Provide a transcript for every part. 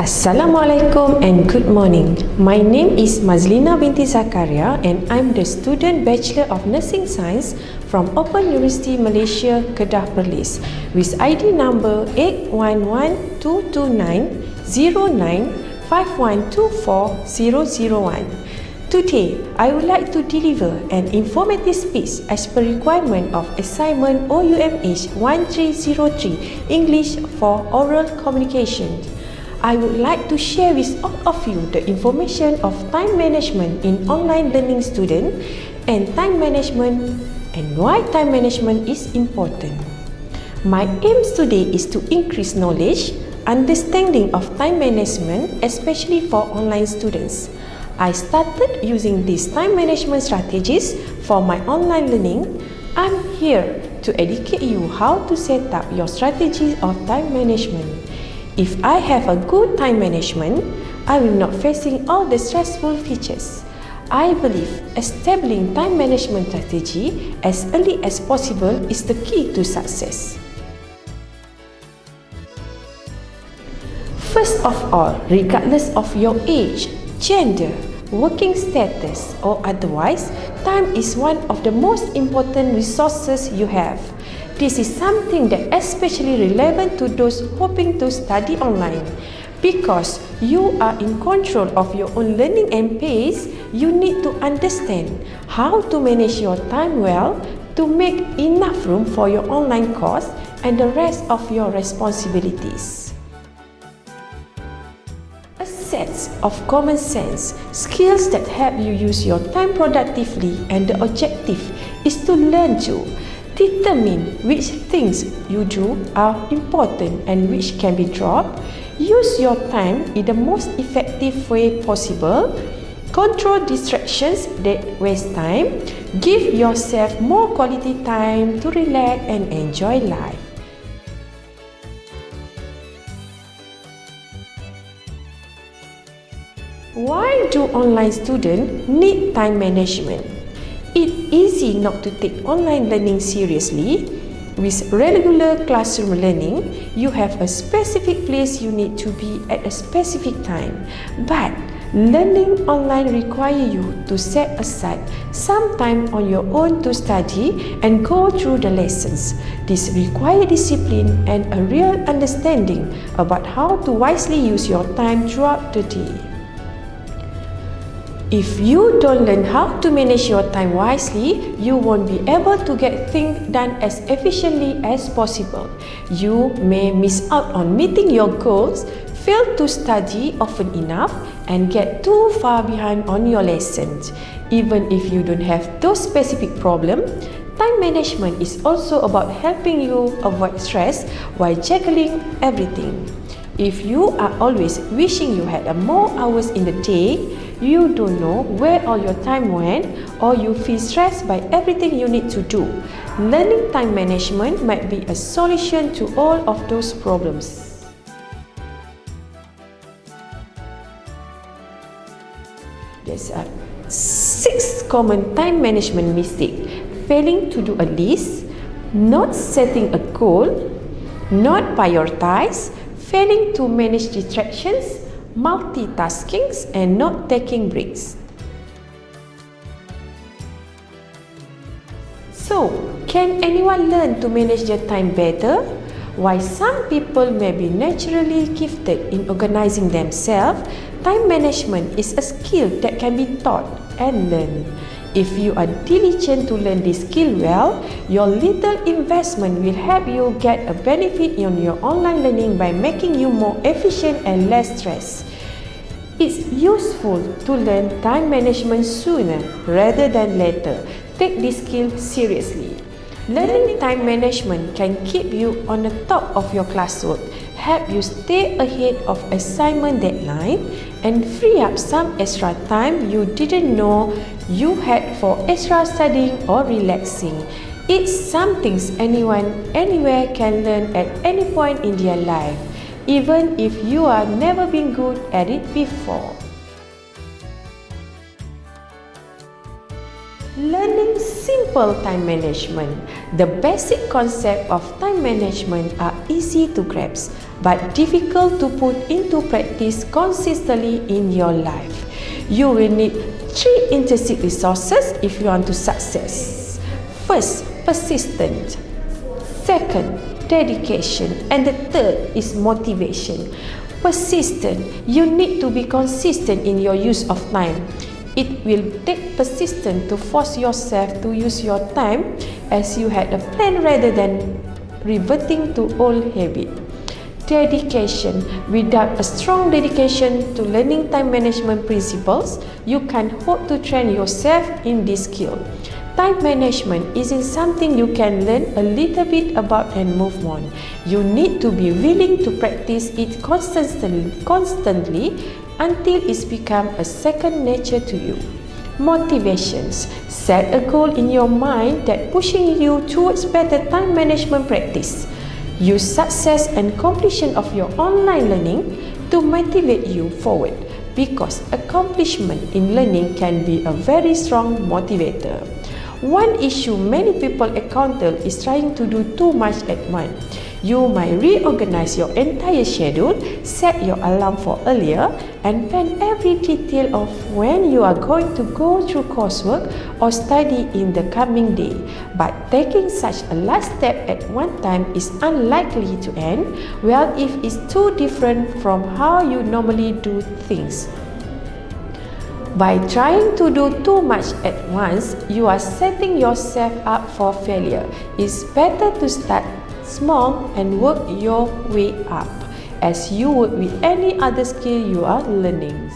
Assalamualaikum and good morning. My name is Mazlina binti Zakaria and I'm the student Bachelor of Nursing Science from Open University Malaysia, Kedah Perlis with ID number 8112290951240001. Today, I would like to deliver an informative speech as per requirement of assignment OUMH1303 English for Oral Communication. I would like to share with all of you the information of time management in online learning student and time management and why time management is important. My aim today is to increase knowledge, understanding of time management, especially for online students. I started using these time management strategies for my online learning. I'm here to educate you how to set up your strategy of time management. If I have a good time management, I will not facing all the stressful features. I believe establishing time management strategy as early as possible is the key to success. First of all, regardless of your age, gender, working status or otherwise, time is one of the most important resources you have. This is something that especially relevant to those hoping to study online. Because you are in control of your own learning and pace, you need to understand how to manage your time well to make enough room for your online course and the rest of your responsibilities. A set of common sense skills that help you use your time productively, and the objective is to learn to determine which things you do are important and which can be dropped. Use your time in the most effective way possible. Control distractions that waste time. Give yourself more quality time to relax and enjoy life. Why do online students need time management? It's easy not to take online learning seriously. With regular classroom learning, you have a specific place you need to be at a specific time. But learning online requires you to set aside some time on your own to study and go through the lessons. This requires discipline and a real understanding about how to wisely use your time throughout the day. If you don't learn how to manage your time wisely, you won't be able to get things done as efficiently as possible. You may miss out on meeting your goals, fail to study often enough, and get too far behind on your lessons. Even if you don't have those specific problems, time management is also about helping you avoid stress while juggling everything. If you are always wishing you had more hours in the day, you don't know where all your time went, or you feel stressed by everything you need to do. Learning time management might be a solution to all of those problems. There's 6 common time management mistakes: failing to do a list, not setting a goal, not prioritize, failing to manage distractions, multitasking, and not taking breaks. So, can anyone learn to manage their time better? While some people may be naturally gifted in organizing themselves, time management is a skill that can be taught and learned. If you are diligent to learn this skill well, your little investment will help you get a benefit in your online learning by making you more efficient and less stressed. It's useful to learn time management sooner rather than later. Take this skill seriously. Learning time management can keep you on the top of your classwork, help you stay ahead of assignment deadline, and free up some extra time you didn't know you had for extra studying or relaxing. It's something anyone, anywhere can learn at any point in their life, even if you are never been good at it before. Learning simple Simple time management. The basic concept of time management are easy to grasp, but difficult to put into practice consistently in your life. You will need 3 intrinsic resources if you want to success. First, persistence. Second, dedication. And the third is motivation. Persistent. You need to be consistent in your use of time. It will take persistence to force yourself to use your time as you had a plan rather than reverting to old habit. Dedication. Without a strong dedication to learning time management principles, you can hope to train yourself in this skill. Time management isn't something you can learn a little bit about and move on. You need to be willing to practice it constantly until it's become a second nature to you. Motivations. Set a goal in your mind that pushing you towards better time management practice. Use success and completion of your online learning to motivate you forward, because accomplishment in learning can be a very strong motivator. One issue many people encounter is trying to do too much at once. You might reorganize your entire schedule, set your alarm for earlier, and plan every detail of when you are going to go through coursework or study in the coming day. But taking such a large step at one time is unlikely to end well if it's too different from how you normally do things. By trying to do too much at once, you are setting yourself up for failure. It's better to start small and work your way up, as you would with any other skill you are learning.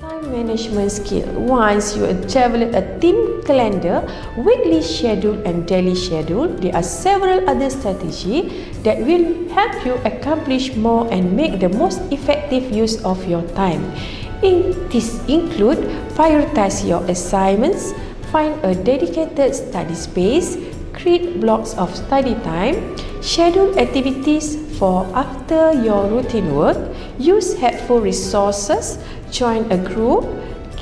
Time management skill. Once you develop a team calendar, weekly schedule and daily schedule, there are several other strategies that will help you accomplish more and make the most effective use of your time. These include prioritize your assignments, find a dedicated study space, create blocks of study time, schedule activities for after your routine work, use helpful resources, join a group,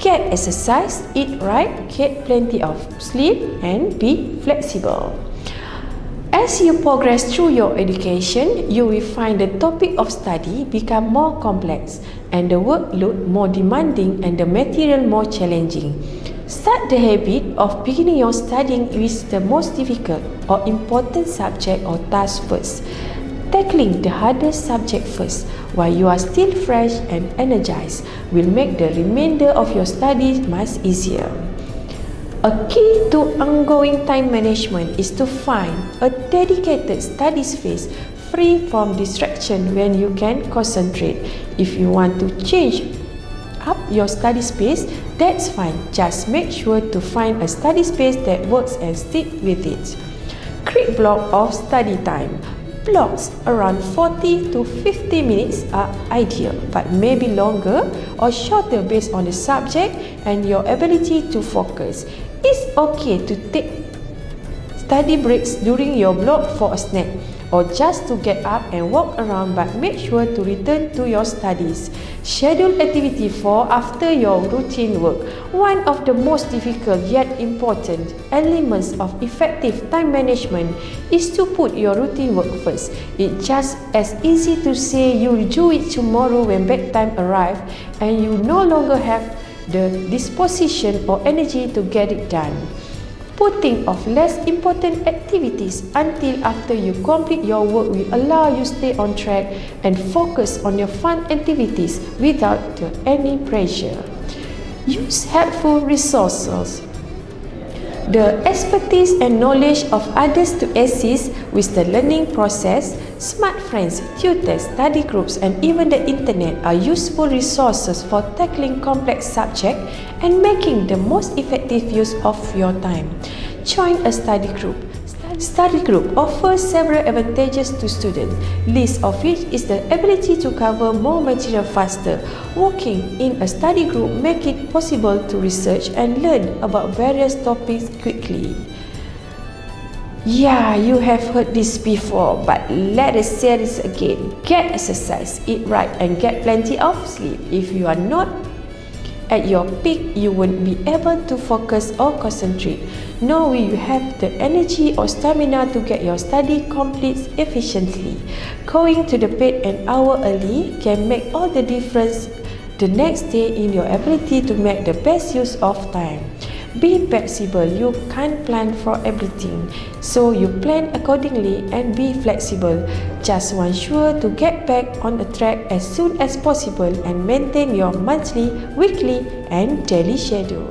get exercise, eat right, get plenty of sleep, and be flexible. As you progress through your education, you will find the topic of study become more complex and the workload more demanding and the material more challenging. Start the habit of beginning your studying with the most difficult or important subject or task first. Tackling the hardest subject first while you are still fresh and energized will make the remainder of your studies much easier. A key to ongoing time management is to find a dedicated study space free from distraction when you can concentrate. If you want to change up your study space, that's fine. Just make sure to find a study space that works and stick with it. Create block of study time. Blocks around 40 to 50 minutes are ideal, but maybe longer or shorter based on the subject and your ability to focus. It's okay to take study breaks during your block for a snack or just to get up and walk around, but make sure to return to your studies. Schedule activity for after your routine work. One of the most difficult yet important elements of effective time management is to put your routine work first. It's just as easy to say you'll do it tomorrow when bedtime arrives and you no longer have the disposition or energy to get it done. Putting off less important activities until after you complete your work will allow you to stay on track and focus on your fun activities without any pressure. Use helpful resources. The expertise and knowledge of others to assist with the learning process, smart friends, tutors, study groups, and even the internet are useful resources for tackling complex subjects and making the most effective use of your time. Join a study group. Study group offers several advantages to students, least of which is the ability to cover more material faster. Working in a study group makes it possible to research and learn about various topics quickly. Yeah, you have heard this before, but let us say this again. Get exercise, eat right, and get plenty of sleep. If you are not At your peak, you won't be able to focus or concentrate, nor will you have the energy or stamina to get your study complete efficiently. Going to the bed an hour early can make all the difference the next day in your ability to make the best use of time. Be flexible. You can't plan for everything, so you plan accordingly and be flexible. Just want sure to get back on the track as soon as possible and maintain your monthly, weekly, and daily schedule.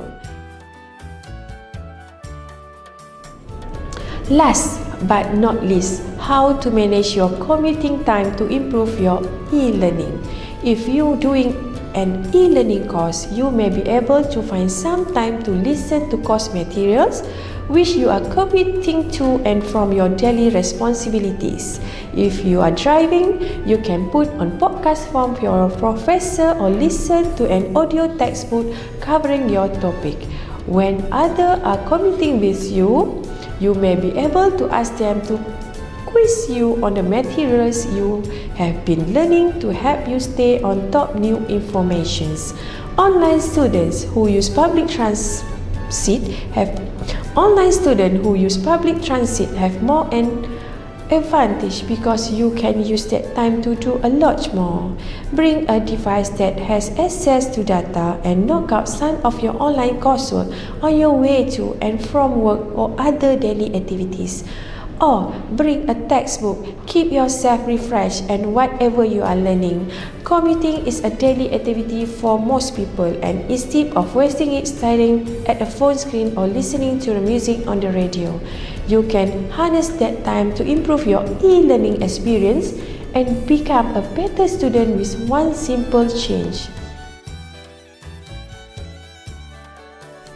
Last but not least, how to manage your commuting time to improve your e-learning. If you're doing an e-learning course, you may be able to find some time to listen to course materials which you are commuting to and from your daily responsibilities. If you are driving, you can put on podcast from your professor or listen to an audio textbook covering your topic. When others are commuting with you, you may be able to ask them to quiz you on the materials you have been learning to help you stay on top new informations. Online students who use public transit have more an advantage because you can use that time to do a lot more. Bring a device that has access to data and knock out some of your online coursework on your way to and from work or other daily activities. Or bring a textbook, keep yourself refreshed and whatever you are learning. Commuting is a daily activity for most people, and instead of wasting it staring at a phone screen or listening to the music on the radio, you can harness that time to improve your e-learning experience and become a better student with one simple change.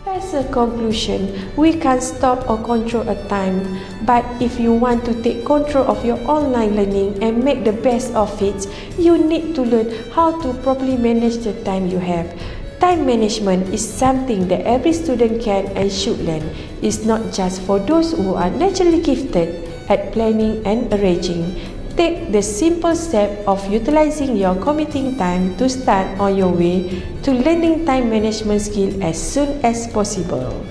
As a conclusion, we can't stop or control a time, but if you want to take control of your online learning and make the best of it, you need to learn how to properly manage the time you have. Time management is something that every student can and should learn. It's not just for those who are naturally gifted at planning and arranging. Take the simple step of utilizing your commuting time to start on your way to learning time management skill as soon as possible.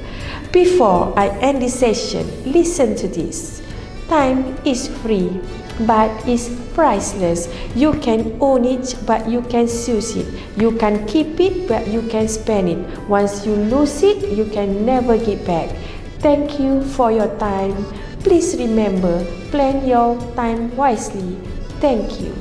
Before I end this session, listen to this. Time is free, but it's priceless. You can own it, but you can use it. You can keep it, but you can spend it. Once you lose it, you can never get back. Thank you for your time. Please remember, plan your time wisely. Thank you.